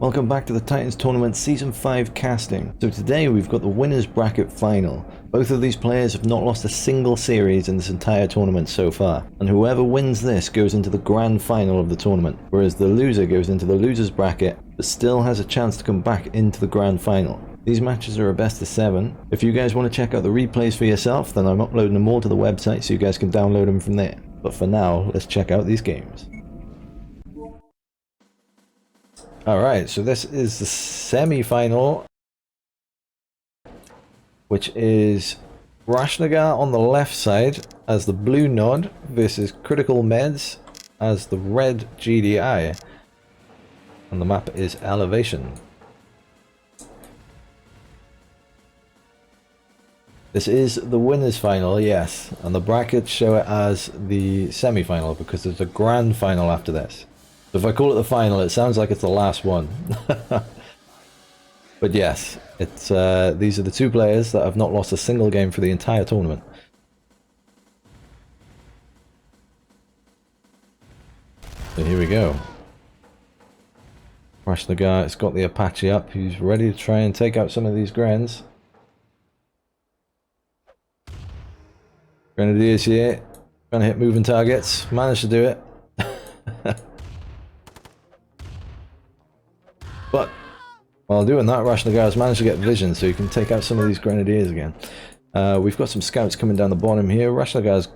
Welcome back to the Titans Tournament Season 5 casting. So today we've got the winners bracket final. Both of these players have not lost a single series in this entire tournament so far, and whoever wins this goes into the grand final of the tournament, whereas the loser goes into the losers bracket but still has a chance to come back into the grand final. These matches are a best of 7. If you guys want to check out the replays for yourself, then I'm uploading them all to the website so you guys can download them from there. But for now, let's check out these games. Alright, so this is the semi-final, which is Rashnagar on the left side as the blue nod versus CriticalMeds as the red GDI. And the map is Elevation. This is the winners final, yes, and the brackets show it as the semi-final because there's a grand final after this. So if I call it the final, it sounds like it's the last one. But yes, it's these are the two players that have not lost a single game for the entire tournament. So here we go. Rashnagar has got the Apache up. He's ready to try and take out some of these Grens. Grenadiers here, trying to hit moving targets. Managed to do it. But while doing that, Rashnagar has managed to get vision so he can take out some of these Grenadiers again. We've got some scouts coming down the bottom here. Rashnagar's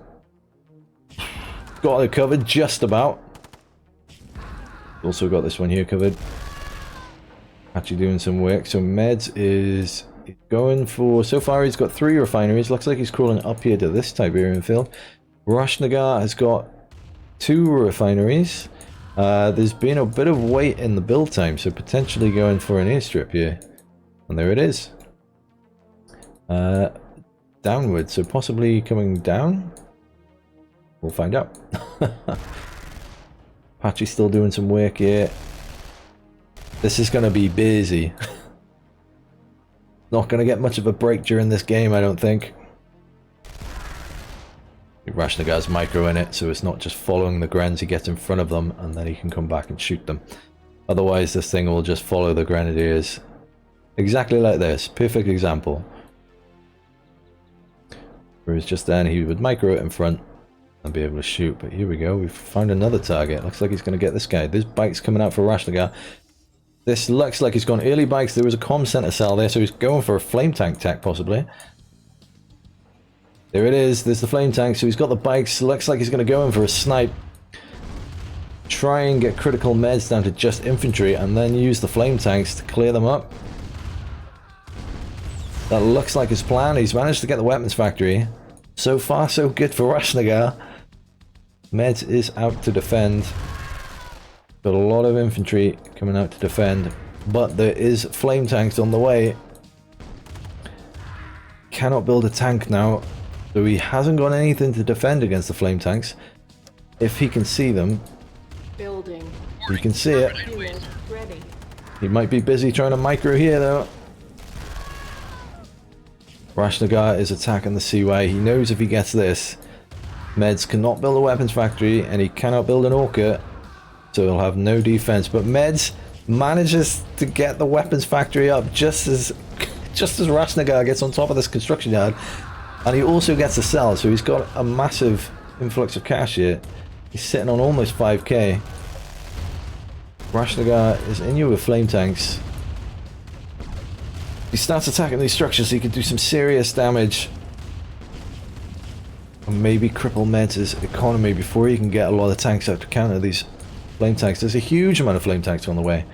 got it covered just about. Also got this one here covered. Actually doing some work. So Meds is going for, so far he's got 3 refineries. Looks like he's crawling up here to this Tiberian field. Rashnagar has got 2 refineries. There's been a bit of wait in the build time, so potentially going for an airstrip here. And there it is. Downward, so possibly coming down? We'll find out. Apache's still doing some work here. This is going to be busy. Not going to get much of a break during this game, I don't think. Rashnagar's micro in it, so it's not just following the Grens, he gets in front of them and then he can come back and shoot them. Otherwise this thing will just follow the Grenadiers. Exactly like this, perfect example. Whereas just then he would micro it in front and be able to shoot. But here we go, we've found another target. Looks like he's going to get this guy. This bike's coming out for Rashnagar. This looks like he's gone early bikes. There was a comm center cell there, so he's going for a flame tank tech possibly. There it is, there's the flame tank, so he's got the bikes. Looks like he's going to go in for a snipe. Try and get CriticalMeds down to just infantry and then use the flame tanks to clear them up. That looks like his plan. He's managed to get the weapons factory. So far so good for Rashnagar. Meds is out to defend. Got a lot of infantry coming out to defend, but there is flame tanks on the way. Cannot build a tank now. So he hasn't got anything to defend against the flame tanks. If he can see them, building. He can see it. Ready. He might be busy trying to micro here though. Rashnagar is attacking the seaway. He knows if he gets this, Meds cannot build a weapons factory and he cannot build an orca, so he'll have no defense. But Meds manages to get the weapons factory up just as Rashnagar gets on top of this construction yard. And he also gets a cell, so he's got a massive influx of cash here. He's sitting on almost 5k. Rashnagar is in here with flame tanks. He starts attacking these structures so he can do some serious damage. And maybe cripple Meds' economy before he can get a lot of tanks out to counter these flame tanks. There's a huge amount of flame tanks on the way.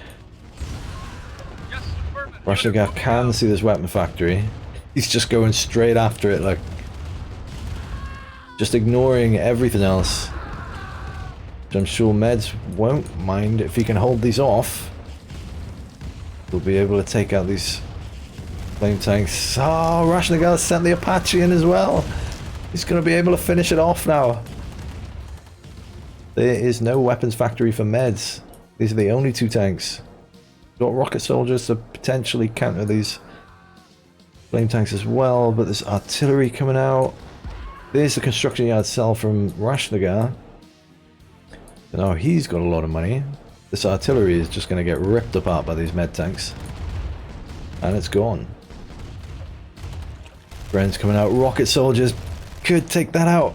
Rashnagar can see this weapon factory. He's just going straight after it, like just ignoring everything else. Which I'm sure Meds won't mind if he can hold these off. He'll be able to take out these flame tanks. Oh, Rashnagar sent the Apache in as well. He's going to be able to finish it off now. There is no weapons factory for Meds. These are the only 2 tanks. Got rocket soldiers to potentially counter these flame tanks as well, but there's artillery coming out. There's the construction yard cell from Rashnagar. Now he's got a lot of money. This artillery is just going to get ripped apart by these med tanks. And it's gone. Bren's coming out. Rocket soldiers could take that out.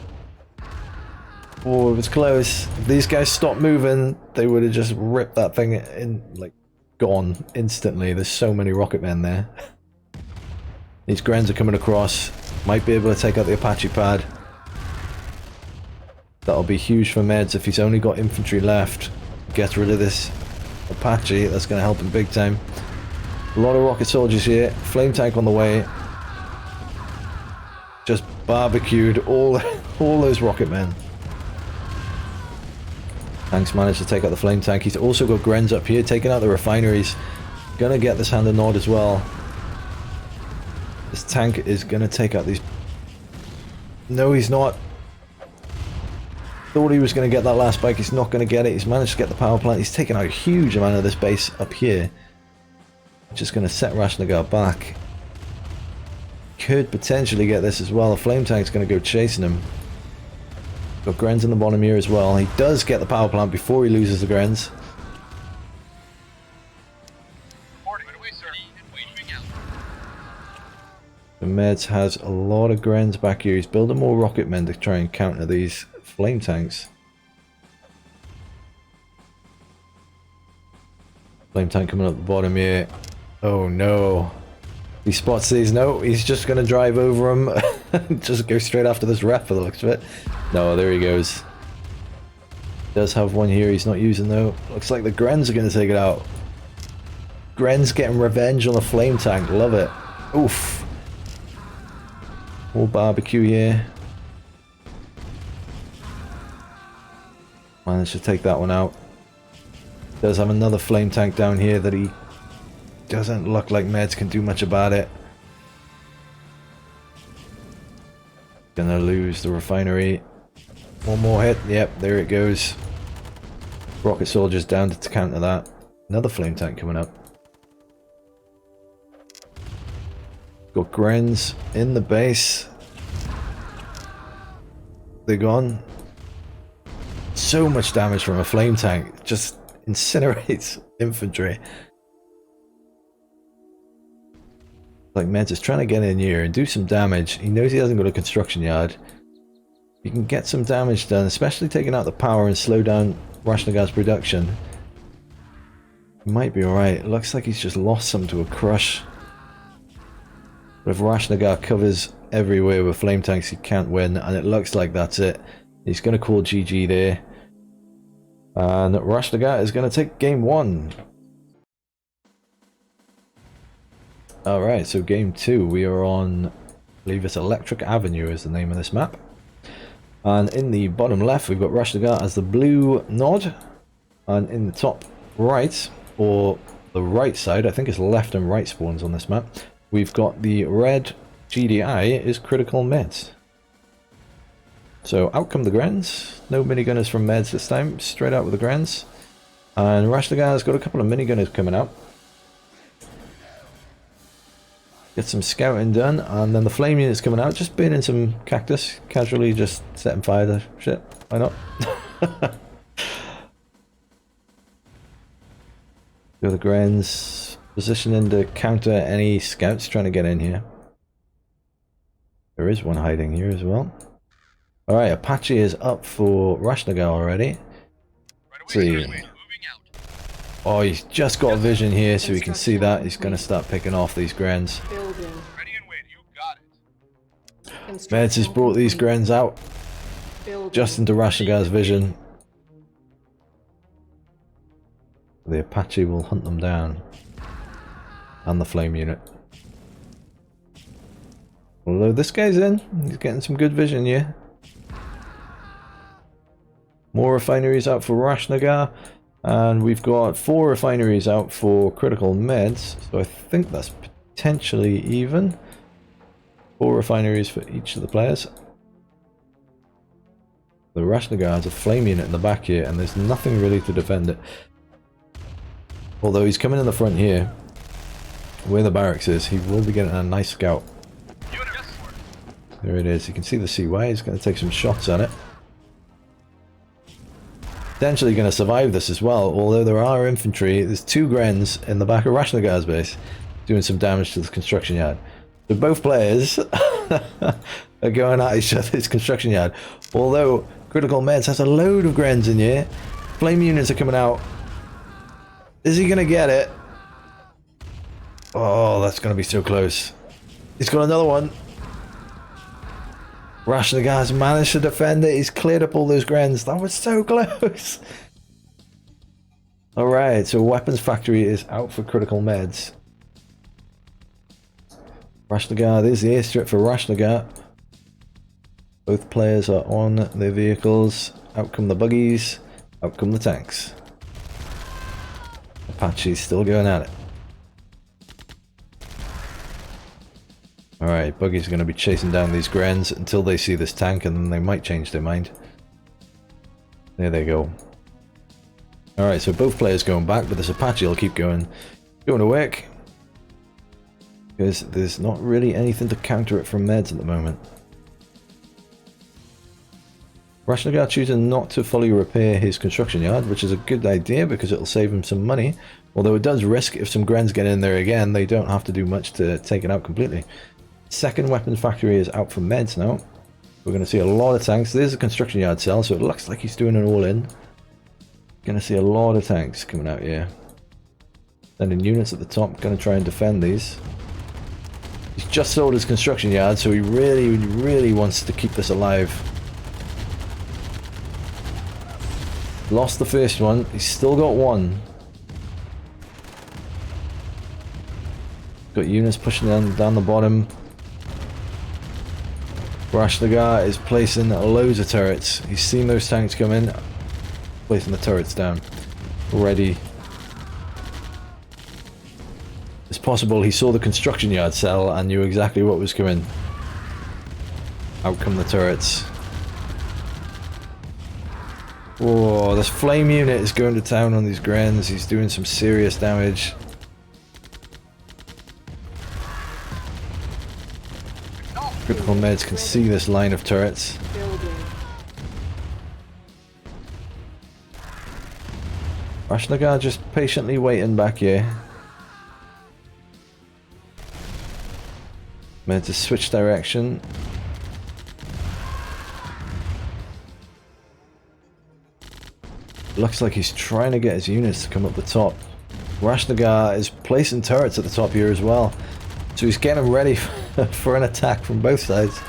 Oh, it was close. If these guys stopped moving, they would have just ripped that thing in, like, gone instantly. There's so many rocket men there. These Grens are coming across. Might be able to take out the Apache pad. That'll be huge for Meds if he's only got infantry left. Get rid of this Apache. That's going to help him big time. A lot of rocket soldiers here. Flame tank on the way. Just barbecued all those rocket men. Tanks managed to take out the flame tank. He's also got Grens up here taking out the refineries. Gonna get this hand of Nod as well. This tank is gonna take out these... No, he's not. Thought he was gonna get that last spike. He's not gonna get it. He's managed to get the power plant. He's taken out a huge amount of this base up here. Just gonna set Rashnagar back. Could potentially get this as well. The flame tank's gonna go chasing him. Got Grens in the bottom here as well. He does get the power plant before he loses the Grens. The Meds has a lot of Grens back here. He's building more rocket men to try and counter these flame tanks. Flame tank coming up the bottom here. Oh no. He spots these. No, he's just going to drive over him. Just go straight after this rep for the looks of it. No, there he goes. Does have one here he's not using though. Looks like the Grens are going to take it out. Grens getting revenge on the flame tank. Love it. Oof. More barbecue here. Managed to take that one out. Does have another flame tank down here that he doesn't look like Meds can do much about it. Gonna lose the refinery. One more hit. Yep, there it goes. Rocket soldiers down to counter that. Another flame tank coming up. Got Grens in the base. They're gone. So much damage from a flame tank. Just incinerates infantry. Like Meds is trying to get in here and do some damage. He knows he hasn't got a construction yard. You can get some damage done, especially taking out the power and slow down Rashnagar's production. He might be alright. It looks like he's just lost some to a crush. But if Rashnagar covers everywhere with flame tanks, he can't win, and it looks like that's it. He's going to call GG there. And Rashnagar is going to take game 1. Alright, so game 2, we are on, I believe it's Electric Avenue is the name of this map. And in the bottom left, we've got Rashnagar as the blue nod. And in the top right, or the right side, I think it's left and right spawns on this map, we've got the red GDI is CriticalMeds. So out come the Grens. No minigunners from Meds this time, straight out with the Grens. And Rashnagar's got a couple of minigunners coming out. Get some scouting done, and then the flame unit's coming out, just burning some cactus, casually just setting fire to shit. Why not? Go the Grens, positioning to counter any scouts trying to get in here. There is one hiding here as well. Alright, Apache is up for Rashnagar already. Let's see. Oh, he's just got a vision here, so he can see that. He's going to start picking off these Grens. Meds has brought these Grens out. Just into Rashnagar's vision. The Apache will hunt them down. And the flame unit. Although this guy's in. He's getting some good vision here. More refineries out for Rashnagar. And we've got 4 refineries out for CriticalMeds, so I think that's potentially even. 4 refineries for each of the players. The Rashnagar has a flame unit in the back here, and there's nothing really to defend it. Although he's coming in the front here, where the barracks is, he will be getting a nice scout. There it is, you can see the CY, he's going to take some shots at it. potentially going to survive this as well, although there are infantry. There's 2 Grens in the back of Rashnagar's base doing some damage to the construction yard. So both players are going at each other's construction yard. Although CriticalMeds has a load of Grens in here. Flame units are coming out. Is he going to get it? Oh, that's going to be so close. He's got another one. Rashnagar's managed to defend it. He's cleared up all those Grens. That was so close. Alright, so weapons factory is out for CriticalMeds. Rashnagar, there's the airstrip for Rashnagar. Both players are on their vehicles. Out come the buggies. Out come the tanks. Apache's still going at it. Alright, buggies are going to be chasing down these Grens until they see this tank, and then they might change their mind. There they go. Alright, so both players going back, but this Apache will keep going to work. Because there's not really anything to counter it from Meds at the moment. Rashnagar choosing not to fully repair his construction yard, which is a good idea because it'll save him some money. Although it does risk, if some Grens get in there again, they don't have to do much to take it out completely. Second weapons factory is out for Meds now. We're going to see a lot of tanks. There's a construction yard cell, so it looks like he's doing an all-in. Going to see a lot of tanks coming out here. Sending units at the top, going to try and defend these. He's just sold his construction yard, so he really wants to keep this alive. Lost the first one. He's still got one. Got units pushing down the bottom. Rashnagar is placing loads of turrets. He's seen those tanks come in. Placing the turrets down. Ready. It's possible he saw the construction yard cell and knew exactly what was coming. Out come the turrets. Whoa, this flame unit is going to town on these Grens. He's doing some serious damage. CriticalMeds can see this line of turrets. Rashnagar just patiently waiting back here. Meds to switch direction. Looks like he's trying to get his units to come up the top. Rashnagar is placing turrets at the top here as well. So he's getting ready for an attack from both sides.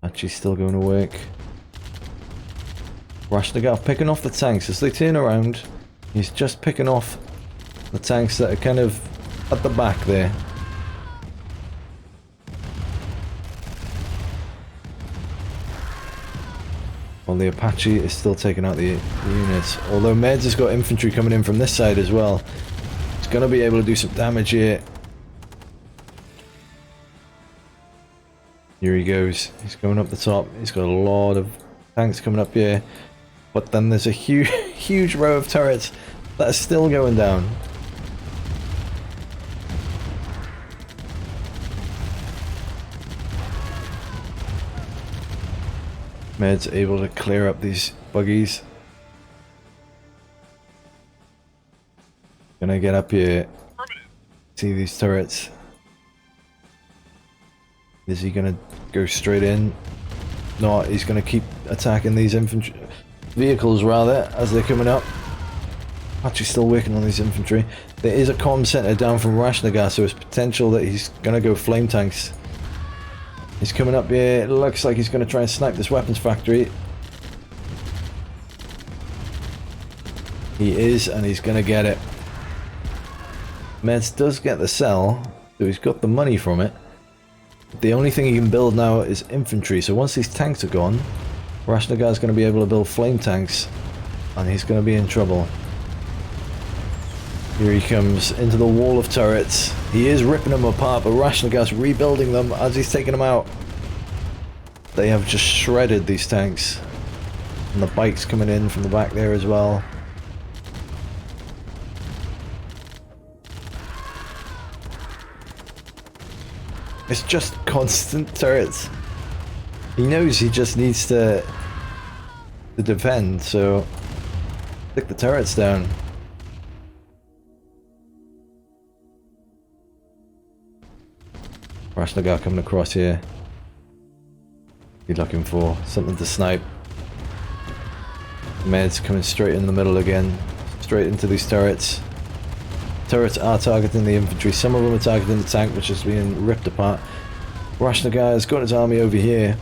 Actually still going to work. Rashnagar picking off the tanks as they turn around. He's just picking off the tanks that are kind of at the back there. While the Apache is still taking out the units. Although Meds has got infantry coming in from this side as well. He's going to be able to do some damage here. Here he goes. He's going up the top. He's got a lot of tanks coming up here. But then there's a huge row of turrets that are still going down. Med's able to clear up these buggies. Gonna get up here. See these turrets. Is he gonna go straight in? No, he's gonna keep attacking these infantry vehicles rather as they're coming up. Actually still working on these infantry. There is a comm center down from Rashnagar, so it's potential that he's gonna go flame tanks. He's coming up here. It looks like he's going to try and snipe this weapons factory. He is, and he's going to get it. Meds does get the cell, so he's got the money from it. The only thing he can build now is infantry, so once these tanks are gone, Rashnagar's going to be able to build flame tanks, and he's going to be in trouble. Here he comes into the wall of turrets. He is ripping them apart, but Rashnagar's rebuilding them as he's taking them out. They have just shredded these tanks. And the bikes coming in from the back there as well. It's just constant turrets. He knows he just needs to defend, so stick the turrets down. Rashnagar coming across here. He's looking for something to snipe. Meds coming straight in the middle again. Straight into these turrets. Turrets are targeting the infantry. Some of them are targeting the tank, which is being ripped apart. Rashnagar has got his army over here.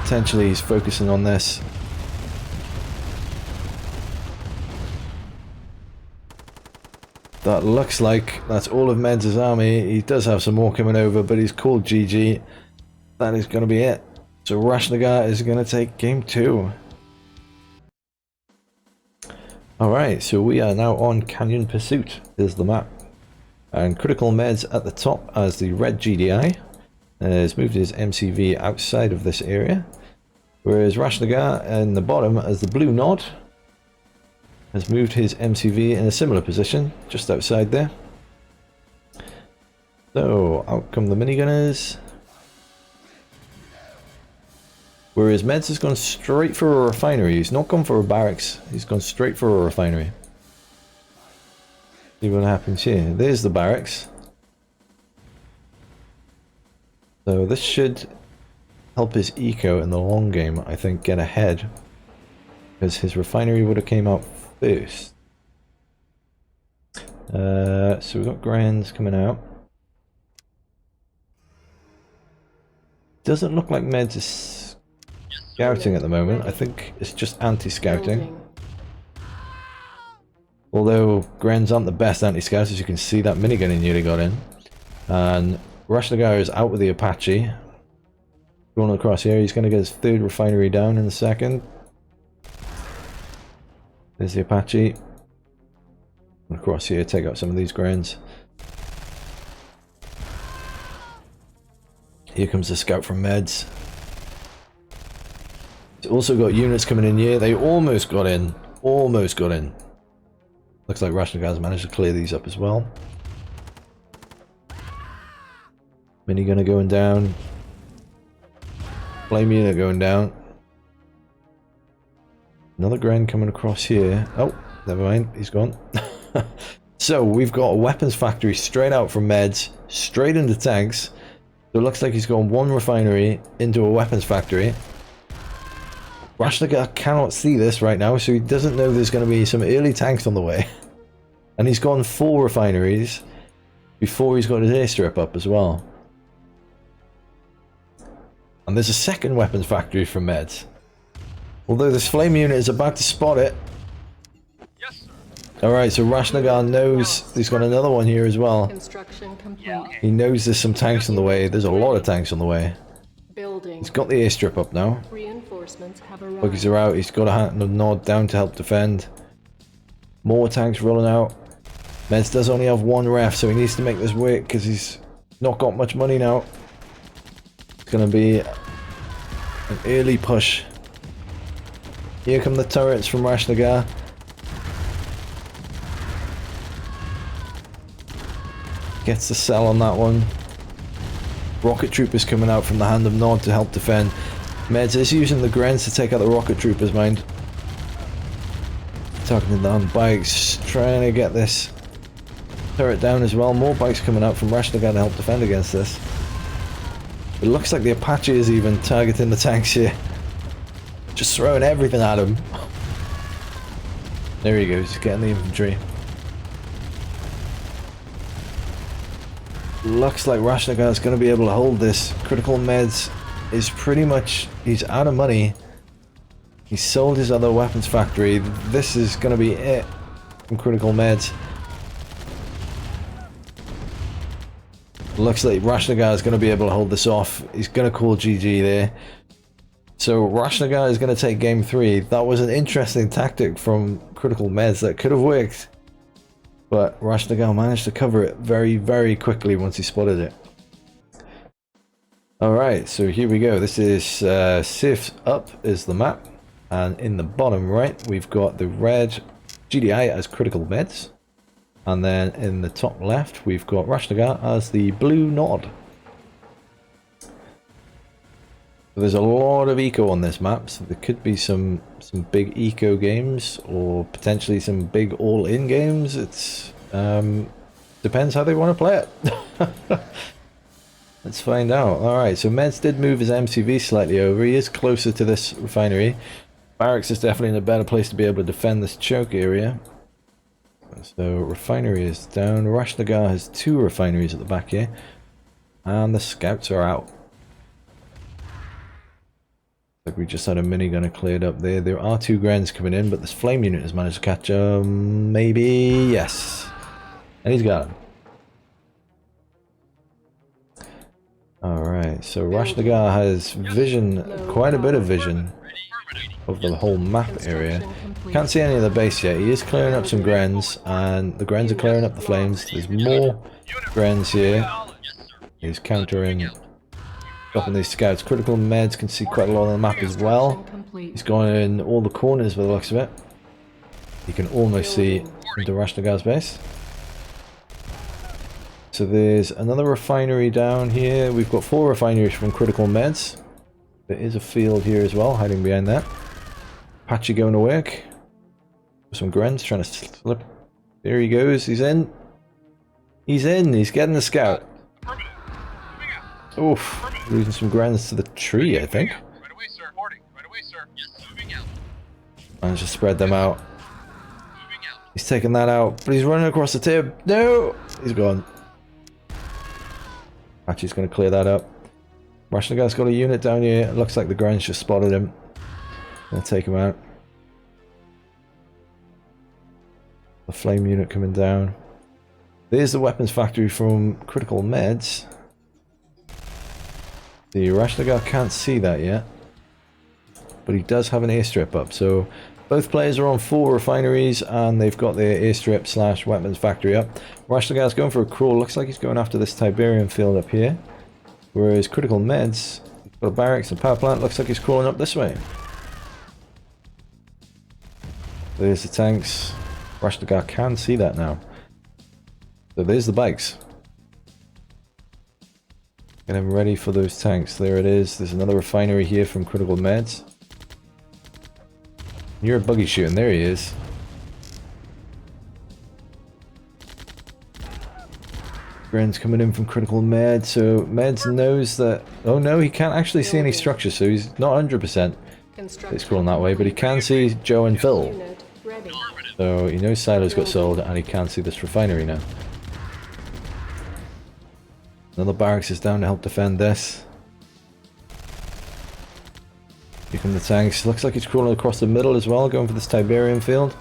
Potentially he's focusing on this. That looks like that's all of Meds' army. He does have some more coming over, but he's called GG. That is going to be it. So Rashnagar is going to take game 2. Alright, so we are now on Canyon Pursuit, is the map. And CriticalMeds at the top as the red GDI. Has moved his MCV outside of this area. Whereas Rashnagar in the bottom as the blue nod has moved his MCV in a similar position, just outside there. So, out come the minigunners. Whereas Meds has gone straight for a refinery. He's not gone for a barracks, he's gone straight for a refinery. See what happens here. There's the barracks. So this should help his eco in the long game, I think, get ahead. Because his refinery would have came out first. So we've got Grands coming out. Doesn't look like Meds is scouting at the moment. I think it's just anti-scouting. Although Grands aren't the best anti-scouts, as you can see that minigun he nearly got in. And Rashnagar is out with the Apache. Going across here, he's going to get his third refinery down in a second. There's the Apache. Across here, take out some of these Grands. Here comes the scout from Meds. He's also got units coming in here. They almost got in. Almost got in. Looks like Rashnagar's managed to clear these up as well. Minigunner going down. Flame unit going down. Another Grand coming across here. Oh, never mind. He's gone. So we've got a weapons factory straight out from Meds, straight into tanks. So it looks like he's gone one refinery into a weapons factory. Rashnagar cannot see this right now, so he doesn't know there's going to be some early tanks on the way. And he's gone 4 refineries before he's got his airstrip up as well. And there's a second weapons factory from Meds. Although this flame unit is about to spot it. Yes, sir. Alright, so Rashnagar knows he's got another one here as well. Construction complete. He knows there's some tanks on the way. There's a lot of tanks on the way. Building. He's got the airstrip up now. Reinforcements have arrived. Buggies are out. He's got a hand nod down to help defend. More tanks rolling out. Meds does only have 1 ref, so he needs to make this work because he's not got much money now. It's going to be an early push. Here come the turrets from Rashnagar. Gets the cell on that one. Rocket troopers coming out from the hand of Nod to help defend. Meds is using the Grens to take out the rocket troopers, mind. Targeting down bikes, trying to get this turret down as well. More bikes coming out from Rashnagar to help defend against this. It looks like the Apache is even targeting the tanks here. Just throwing everything at him. There he goes, getting the infantry. Looks like Rashnagar is going to be able to hold this. CriticalMeds is pretty much, he's out of money. He sold his other weapons factory. This is going to be it from CriticalMeds. Looks like Rashnagar is going to be able to hold this off. He's going to call GG there. So Rashnagar is going to take game 3. That was an interesting tactic from CriticalMeds that could have worked. But Rashnagar managed to cover it very, very quickly once he spotted it. Alright, so here we go. This is Sif's up is the map. And in the bottom right, we've got the red GDI as CriticalMeds. And then in the top left, we've got Rashnagar as the blue nod. So there's a lot of eco on this map, so there could be some big eco games or potentially some big all-in games. It's depends how they want to play it. Let's find out. Alright, so Meds did move his MCV slightly over. He is closer to this refinery. Barracks is definitely in a better place to be able to defend this choke area. So refinery is down. Rashnagar has 2 refineries at the back here. And the scouts are out. Like we just had a minigunner cleared up there. There are 2 Grens coming in, but this flame unit has managed to catch him. Maybe, yes. And he's got him. Alright, so Rashnagar has vision, quite a bit of vision of the whole map area. Can't see any of the base yet. He is clearing up some Grens, and the Grens are clearing up the flames. There's more Grens here. He's countering, dropping these scouts. CriticalMeds can see quite a lot on the map as well. He's gone in all the corners by the looks of it. You can almost see into Rashnagar's base. So there's another refinery down here. We've got 4 refineries from CriticalMeds. There is a field here as well, hiding behind that. Apache going to work. Some Grens trying to slip. There he goes. He's in. He's in. He's getting the scout. Oof. Losing some Grens to the tree, I think. Right away, sir. Right away, sir. Yes, moving out. Managed to spread them out. Moving out. He's taking that out, but he's running across the tip. No! He's gone. Apache's going to clear that up. Rashnagar's got a unit down here. It looks like the Grens just spotted him. Gonna take him out. The flame unit coming down. There's the weapons factory from CriticalMeds. The Rashnagar can't see that yet, but he does have an airstrip up. So both players are on 4 refineries, and they've got their airstrip / weapons factory up. Rashnagar's going for a crawl. Looks like he's going after this Tiberian field up here, whereas CriticalMeds, got a barracks and power plant. Looks like he's crawling up this way. There's the tanks. Rashnagar can see that now. So there's the bikes. Get him ready for those tanks. There it is. There's another refinery here from CriticalMeds. You're a buggy shooting. There he is. Gren's coming in from CriticalMeds. So Meds knows that... Oh no, he can't actually see any structure, so he's not 100%. It's crawling that way, but he can see Joe and Phil. So he knows silos got sold, and he can see this refinery now. Another barracks is down to help defend this. Here come the tanks. Looks like he's crawling across the middle as well, going for this Tiberian field.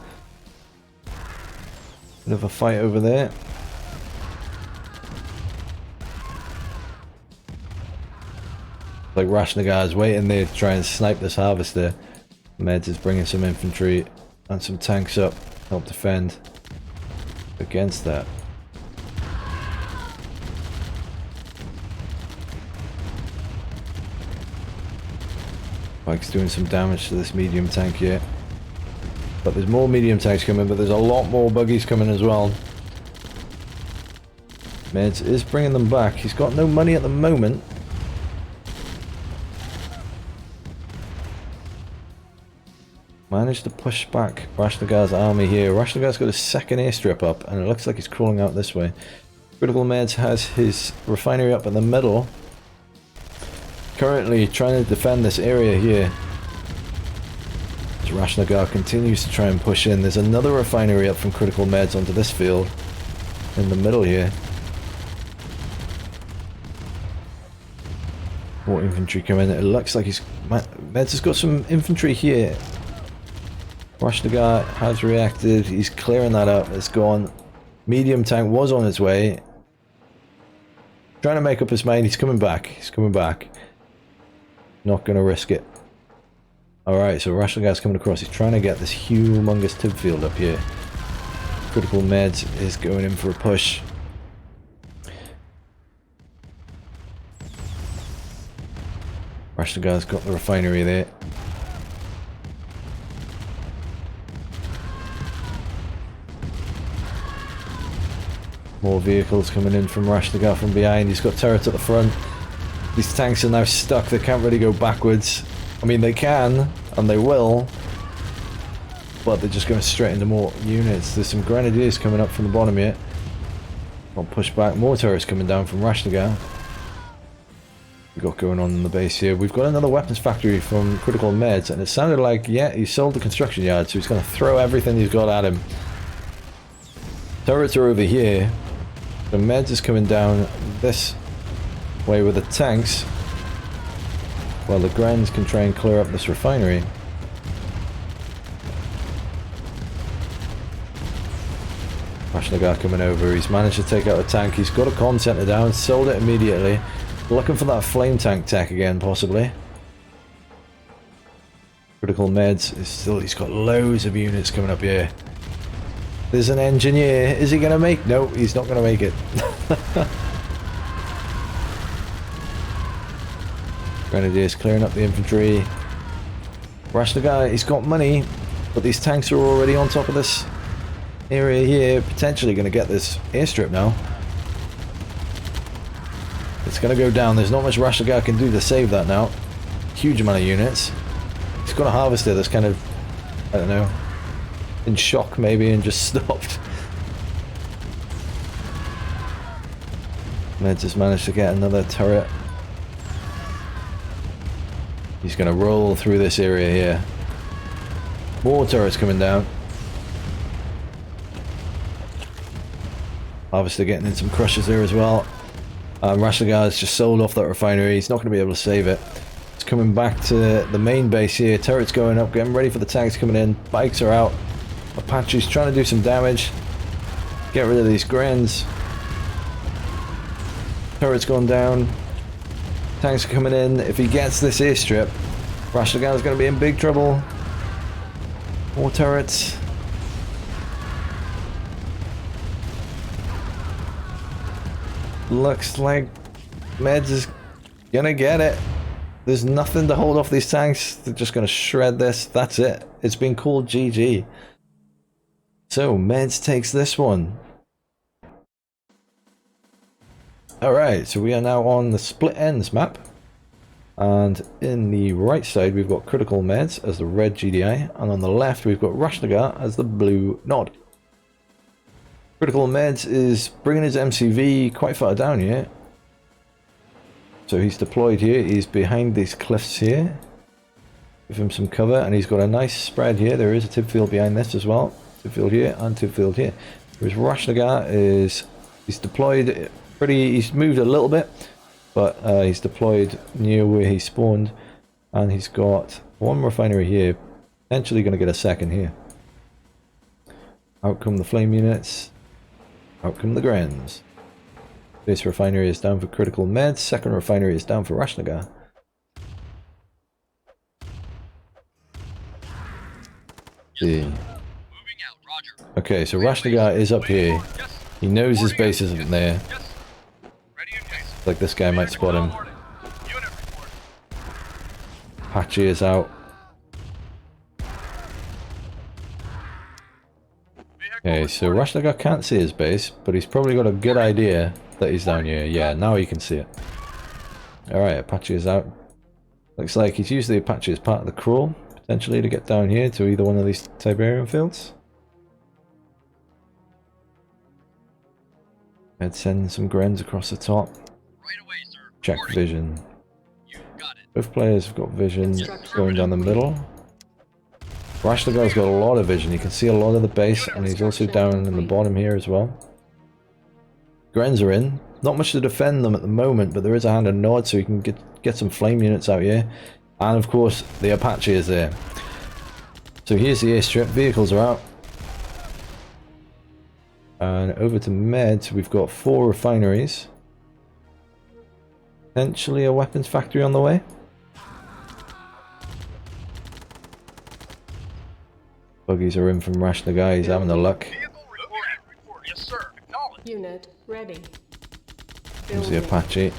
Bit of a fight over there. Like Rashnagar is waiting there to try and snipe this harvester. Meds is bringing some infantry and some tanks up to help defend against that. Pike's doing some damage to this medium tank here. But there's more medium tanks coming, but there's a lot more buggies coming as well. Meds is bringing them back. He's got no money at the moment. Managed to push back Rashnagar's army here. Rashnagar's got a second airstrip up, and it looks like he's crawling out this way. CriticalMeds has his refinery up in the middle. Currently trying to defend this area here. As Rashnagar continues to try and push in. There's another refinery up from CriticalMeds onto this field. In the middle here. More infantry coming in. It looks like Meds has got some infantry here. Rashnagar has reacted. He's clearing that up. It's gone. Medium tank was on his way. Trying to make up his mind. He's coming back. He's coming back. Not going to risk it. Alright, so Rashnagar's coming across. He's trying to get this humongous tib field up here. CriticalMeds is going in for a push. Rashnagar's got the refinery there. More vehicles coming in from Rashnagar from behind. He's got turrets at the front. These tanks are now stuck. They can't really go backwards. I mean, they can, and they will. But they're just going straight into more units. There's some grenadiers coming up from the bottom here. I'll push back. More turrets coming down from Rashnagar. We've got going on in the base here. We've got another weapons factory from CriticalMeds, and it sounded like, yeah, he sold the construction yard, so he's going to throw everything he's got at him. Turrets are over here. The Meds is coming down this way with the tanks, while the Grens can try and clear up this refinery. Rashnagar coming over. He's managed to take out a tank. He's got a comm center down, sold it immediately. Looking for that flame tank tech again, possibly. CriticalMeds is still, he's got loads of units coming up here. There's an engineer. Is he going to make? No, he's not going to make it. Grenadiers clearing up the infantry. Rashnagar, he's got money, but these tanks are already on top of this area here. Potentially going to get this airstrip now. It's going to go down. There's not much Rashnagar can do to save that now. Huge amount of units. He's got a harvester that's kind of, I don't know, in shock maybe and just stopped. Meds has managed to get another turret. He's going to roll through this area here. More turrets coming down. Harvester getting in some crushes there as well. Rashnagar has just sold off that refinery. He's not going to be able to save it. It's coming back to the main base here. Turrets going up, getting ready for the tanks coming in. Bikes are out. Apache's trying to do some damage. Get rid of these Grens. Turrets going down. Tanks are coming in. If he gets this airstrip, Rashnagar is going to be in big trouble. More turrets. Looks like Meds is gonna get it. There's nothing to hold off these tanks. They're just gonna shred this. That's it. It's been called GG. So Meds takes this one. Alright, so we are now on the Split Ends map. And in the right side we've got CriticalMeds as the red GDI. And on the left we've got Rashnagar as the blue nod. CriticalMeds is bringing his MCV quite far down here. So he's deployed here. He's behind these cliffs here. Give him some cover, and he's got a nice spread here. There is a tip field behind this as well. Tip field here and tip field here. Whereas Rashnagar is, he's deployed pretty, he's moved a little bit, but he's deployed near where he spawned, and he's got one refinery here. Potentially going to get a second here. Out come the flame units. Out come the Grens. This refinery is down for CriticalMeds. Second refinery is down for Rashnagar. Yeah. Okay, so Rashnagar is up here. He knows his base isn't there. Like this guy might spot him. Apache is out. Okay, so Rashnagar can't see his base, but he's probably got a good idea that he's down here. Yeah, now he can see it. Alright, Apache is out. Looks like he's used the Apache as part of the crawl, potentially, to get down here to either one of these Tiberian fields. And send some Grens across the top. Right away, sir. Check Reporting. vision. You got it. Both players have got vision going down the middle. Rashnagar's got a lot of vision. You can see a lot of the base, and he's also down in the bottom here as well. Grens are in. Not much to defend them at the moment, but there is a hand and nod, so you can get some flame units out here. And of course, the Apache is there. So here's the airstrip. Vehicles are out. And over to Meds, we've got 4 refineries. Potentially a weapons factory on the way. Buggies are in from Rashnagar, he's having a look. Yes, sir. Acknowledge. Unit ready. Here's the Apache.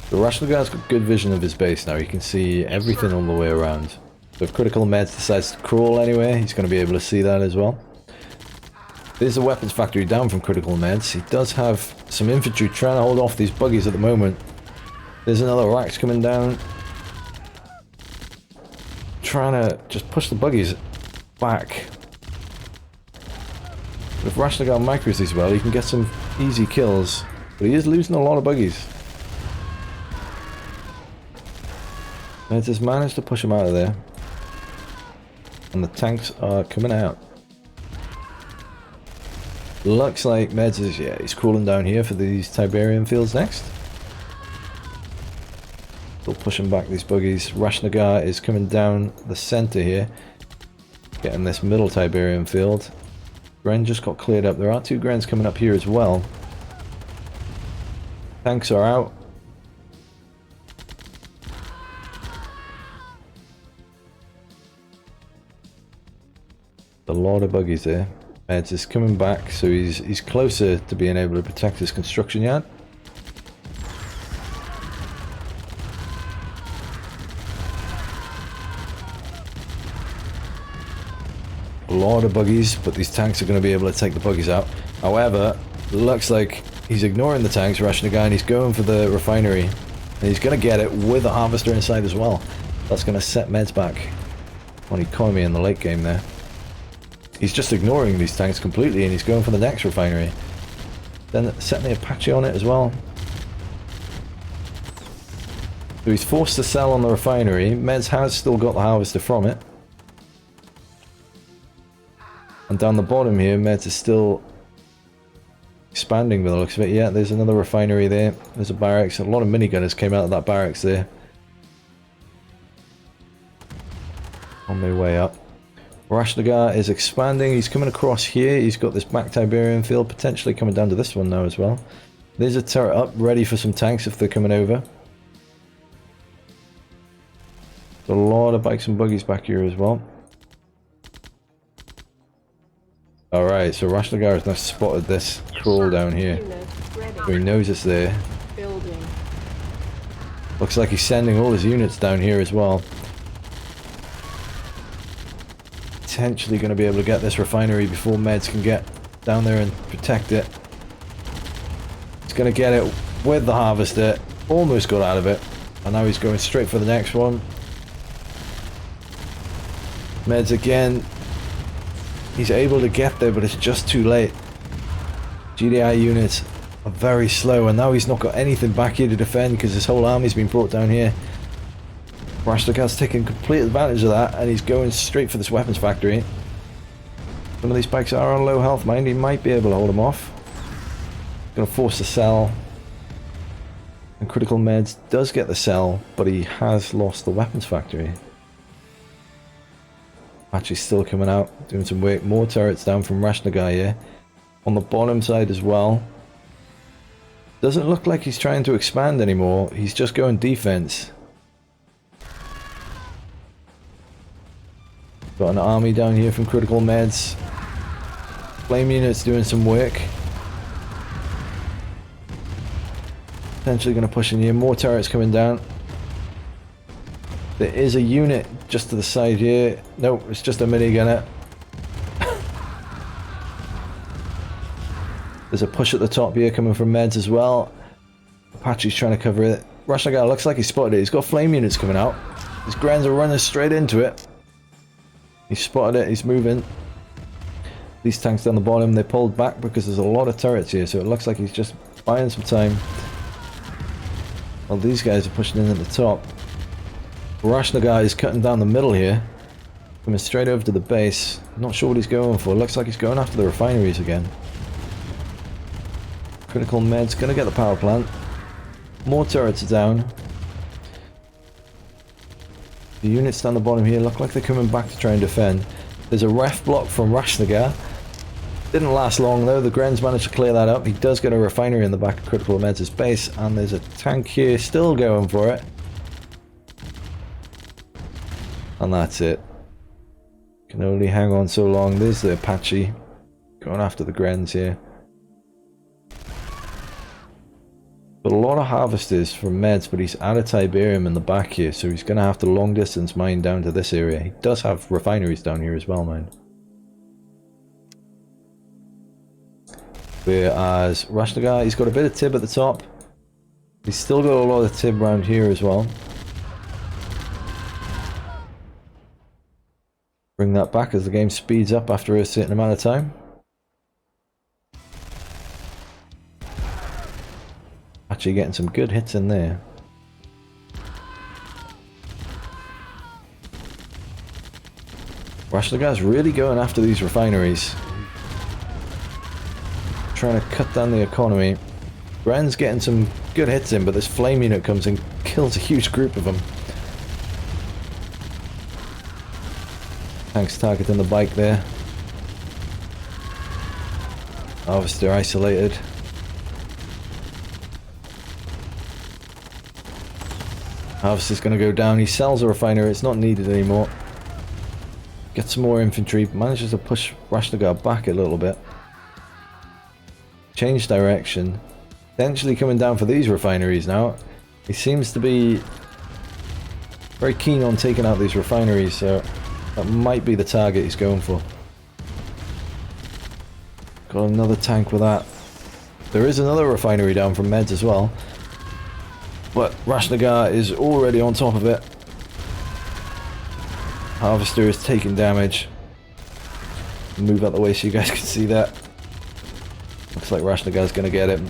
So Rashnagar's got good vision of his base now, he can see everything all the way around. So if CriticalMeds decides to crawl anywhere, he's going to be able to see that as well. There's a weapons factory down from CriticalMeds. He does have some infantry trying to hold off these buggies at the moment. There's another Rax coming down. Trying to just push the buggies back. But if Rashnagar micros these well, he can get some easy kills. But he is losing a lot of buggies. Meds has managed to push him out of there. And the tanks are coming out. Looks like Meds is, yeah, he's crawling down here for these Tiberian fields next. Still pushing back these buggies. Rashnagar is coming down the center here. Getting this middle Tiberian field. Gren just got cleared up. There are 2 Grens coming up here as well. Tanks are out. A lot of buggies there. Meds is coming back, so he's closer to being able to protect his construction yard. A lot of buggies, but these tanks are going to be able to take the buggies out. However, looks like he's ignoring the tanks, Rashnagar, and he's going for the refinery. And he's going to get it with a harvester inside as well. That's going to set Meds back on economy in the late game there. He's just ignoring these tanks completely, and he's going for the next refinery. Then setting the Apache on it as well. So he's forced to sell on the refinery. Meds has still got the harvester from it. And down the bottom here, Meds is still expanding by the looks of it. Yeah, there's another refinery there. There's a barracks. A lot of minigunners came out of that barracks there. On their way up. Rashnagar is expanding. He's coming across here. He's got this back Tiberian field, potentially coming down to this one now as well. There's a turret up, ready for some tanks if they're coming over. There's a lot of bikes and buggies back here as well. Alright, so Rashnagar has now spotted this crawl down here. So he knows it's there. Building. Looks like he's sending all his units down here as well. Potentially going to be able to get this refinery before Meds can get down there and protect it. He's going to get it with the harvester. Almost got out of it. And now he's going straight for the next one. Meds again. He's able to get there, but it's just too late. GDI units are very slow, and now he's not got anything back here to defend because his whole army's been brought down here. Rashnagar's taking complete advantage of that, and he's going straight for this weapons factory. Some of these bikes are on low health, mind. He might be able to hold them off. Going to force the sell. And CriticalMeds does get the sell, but he has lost the weapons factory. Actually still coming out, doing some work. More turrets down from Rashnagar here. On the bottom side as well. Doesn't look like he's trying to expand anymore. He's just going defense. Got an army down here from CriticalMeds. Flame units doing some work. Potentially going to push in here. More turrets coming down. There is a unit just to the side here. Nope, it's just a minigunner. There's a push at the top here coming from Meds as well. Apache's trying to cover it. Rashnagar looks like he spotted it. He's got flame units coming out. His Grens are running straight into it. He spotted it, he's moving. These tanks down the bottom, they pulled back because there's a lot of turrets here, so it looks like he's just buying some time. Well, these guys are pushing in at the top. Rashnagar is cutting down the middle here. Coming straight over to the base. Not sure what he's going for. Looks like he's going after the refineries again. CriticalMeds gonna get the power plant. More turrets are down. The units down the bottom here look like they're coming back to try and defend. There's a ref block from Rashnagar. Didn't last long though. The Grens managed to clear that up. He does get a refinery in the back of CriticalMeds' base, and there's a tank here still going for it. And that's it. Can only hang on so long. There's the Apache going after the Grens here. But a lot of harvesters from Meds, but he's out of Tiberium in the back here, so he's going to have to long distance mine down to this area. He does have refineries down here as well, man. Whereas Rashnagar, he's got a bit of Tib at the top. He's still got a lot of Tib around here as well. Bring that back as the game speeds up after a certain amount of time. Actually getting some good hits in there. Rashnagar's really going after these refineries. Trying to cut down the economy. Bren's getting some good hits in, but this flame unit comes and kills a huge group of them. Tanks targeting the bike there. Harvester isolated. Harvester's going to go down. He sells a refinery. It's not needed anymore. Gets some more infantry. Manages to push Rashnagar back a little bit. Change direction. Potentially coming down for these refineries now. He seems to be very keen on taking out these refineries, so that might be the target he's going for. Got another tank with that. There is another refinery down from Meds as well. But Rashnagar is already on top of it. Harvester is taking damage. Move out the way so you guys can see that. Looks like Rashnagar's going to get it.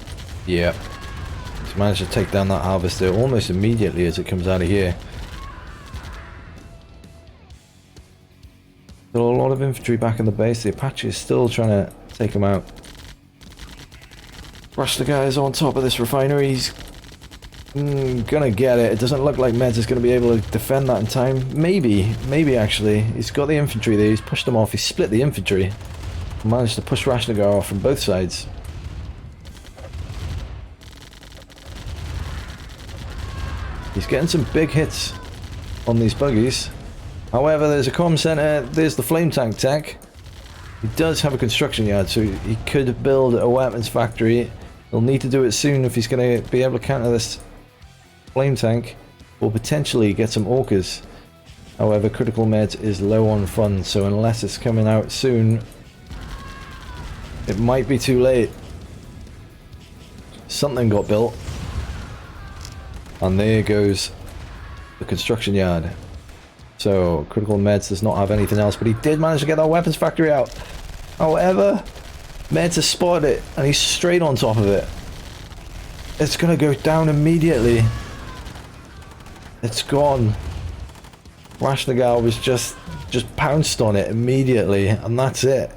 Yeah. He's managed to take down that Harvester almost immediately as it comes out of here. Still a lot of infantry back in the base. The Apache is still trying to take him out. Rashnagar is on top of this refinery. He's gonna get it. It doesn't look like Meds is gonna be able to defend that in time. Maybe actually. He's got the infantry there. He's pushed them off. He's split the infantry. Managed to push Rashnagar off from both sides. He's getting some big hits on these buggies. However, there's a comm center. There's the flame tank tech. He does have a construction yard, so he could build a weapons factory. He'll need to do it soon if he's going to be able to counter this flame tank, or potentially get some orcas. However, CriticalMeds is low on funds, so unless it's coming out soon, it might be too late. Something got built. And there goes the construction yard. So, CriticalMeds does not have anything else, but he did manage to get that weapons factory out. However, Meds has spotted it, and he's straight on top of it. It's gonna go down immediately. It's gone. Rashnagar was just pounced on it immediately, and that's it.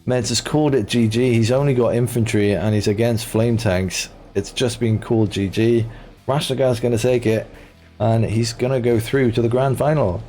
Meds has called it GG. He's only got infantry, and he's against flame tanks. It's just been called GG. Rashnagar's gonna take it, and he's gonna go through to the grand final.